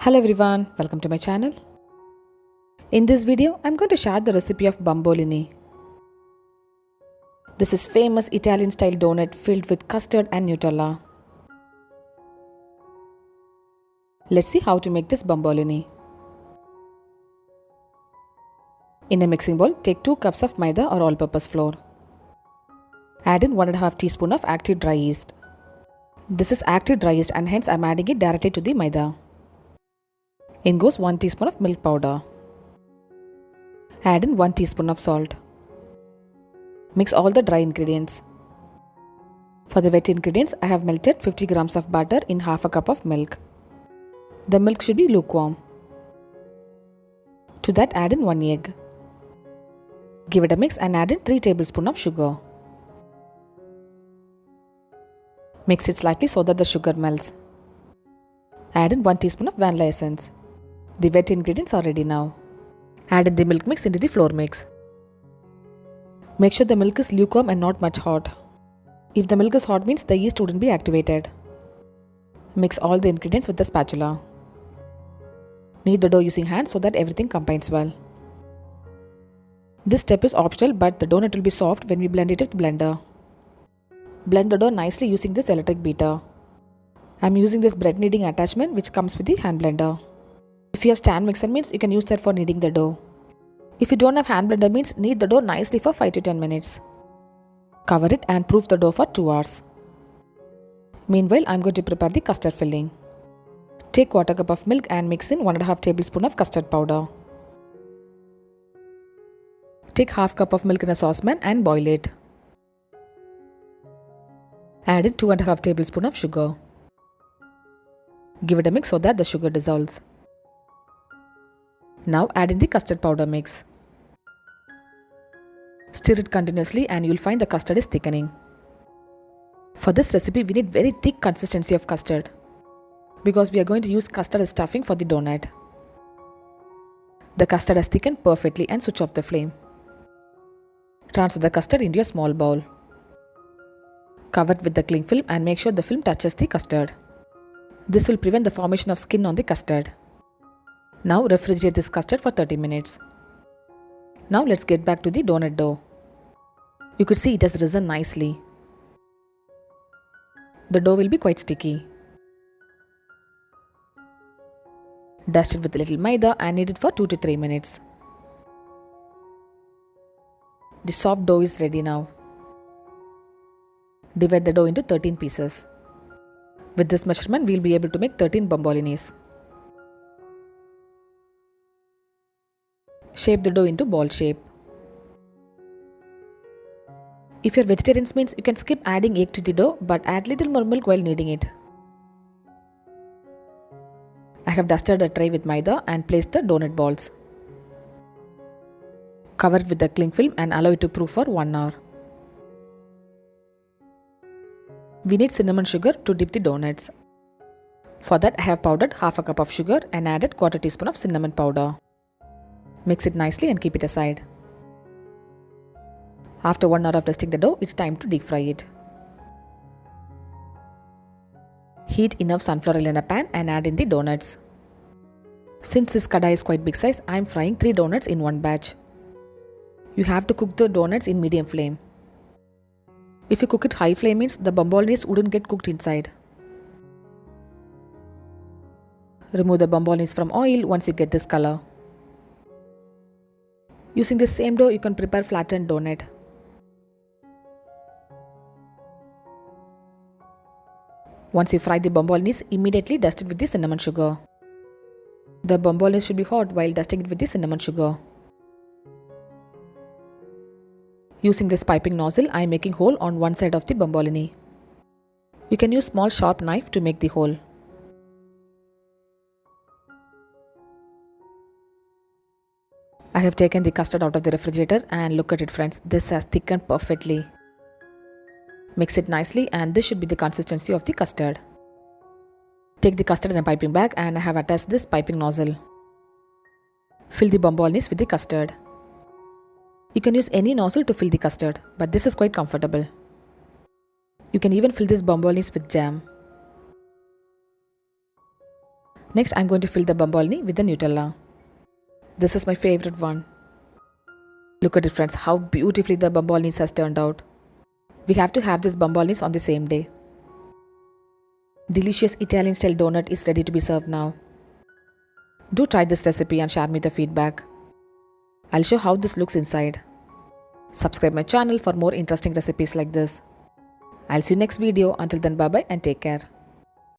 Hello everyone, welcome to my channel. In this video, I'm going to share the recipe of Bomboloni. This is famous Italian style donut filled with custard and Nutella. Let's see how to make this Bomboloni. In a mixing bowl, take 2 cups of maida or all-purpose flour. Add in 1.5 teaspoon of active dry yeast. This is active dry yeast and hence I'm adding it directly to the maida. In goes 1 teaspoon of milk powder. Add in 1 teaspoon of salt. Mix all the dry ingredients. For the wet ingredients, I have melted 50 grams of butter in half a cup of milk. The milk should be lukewarm. To that, add in 1 egg. Give it a mix and add in 3 tablespoons of sugar. Mix it slightly so that the sugar melts. Add in 1 teaspoon of vanilla essence. The wet ingredients are ready now. Add in the milk mix into the flour mix. Make sure the milk is lukewarm and not much hot. If the milk is hot means the yeast wouldn't be activated. Mix all the ingredients with the spatula. Knead the dough using hands so that everything combines well. This step is optional but the donut will be soft when we blend it with blender. Blend the dough nicely using this electric beater. I am using this bread kneading attachment which comes with the hand blender. If you have stand mixer means you can use that for kneading the dough. If you don't have hand blender means knead the dough nicely for 5 to 10 minutes. Cover it and proof the dough for 2 hours. Meanwhile, I am going to prepare the custard filling. Take 1/4 cup of milk and mix in 1.5 tablespoon of custard powder. Take half cup of milk in a saucepan and boil it. Add in 2.5 tablespoon of sugar. Give it a mix so that the sugar dissolves. Now add in the custard powder mix. Stir it continuously and you'll find the custard is thickening. For this recipe, we need very thick consistency of custard because we are going to use custard as stuffing for the donut. The custard has thickened perfectly and switch off the flame. Transfer the custard into a small bowl. Cover it with the cling film and make sure the film touches the custard. This will prevent the formation of skin on the custard. Now refrigerate this custard for 30 minutes. Now let's get back to the donut dough. You could see it has risen nicely. The dough will be quite sticky. Dust it with a little maida and knead it for 2 to 3 minutes. The soft dough is ready now. Divide the dough into 13 pieces. With this measurement, we will be able to make 13 bombolinis. Shape the dough into ball shape. If you're vegetarians means you can skip adding egg to the dough but add little more milk while kneading it. I have dusted a tray with maida and placed the donut balls. Cover it with the cling film and allow it to proof for 1 hour. We need cinnamon sugar to dip the donuts. For that, I have powdered half a cup of sugar and added 1/4 teaspoon of cinnamon powder. Mix it nicely and keep it aside. After 1 hour of dusting the dough, it's time to deep fry it. Heat enough sunflower oil in a pan and add in the donuts. Since this kadai is quite big size, I am frying 3 donuts in one batch. You have to cook the donuts in medium flame. If you cook it high flame means the bombolinis wouldn't get cooked inside. Remove the bombolinis from oil once you get this color. Using this same dough, you can prepare flattened donut. Once you fry the bombolinis, immediately dust it with the cinnamon sugar. The bombolinis should be hot while dusting it with the cinnamon sugar. Using this piping nozzle, I am making hole on one side of the bombolini. You can use small sharp knife to make the hole. I have taken the custard out of the refrigerator and look at it friends, this has thickened perfectly. Mix it nicely and this should be the consistency of the custard. Take the custard in a piping bag and I have attached this piping nozzle. Fill the bombolinis with the custard. You can use any nozzle to fill the custard, but this is quite comfortable. You can even fill these bombolinis with jam. Next, I'm going to fill the Bomboloni with the Nutella. This is my favorite one. Look at it, friends, how beautifully the Bombolinis has turned out. We have to have these Bombolinis on the same day. Delicious Italian style donut is ready to be served now. Do try this recipe and share me the feedback. I'll show how this looks inside. Subscribe my channel for more interesting recipes like this. I'll see you next video. Until then, bye bye and take care.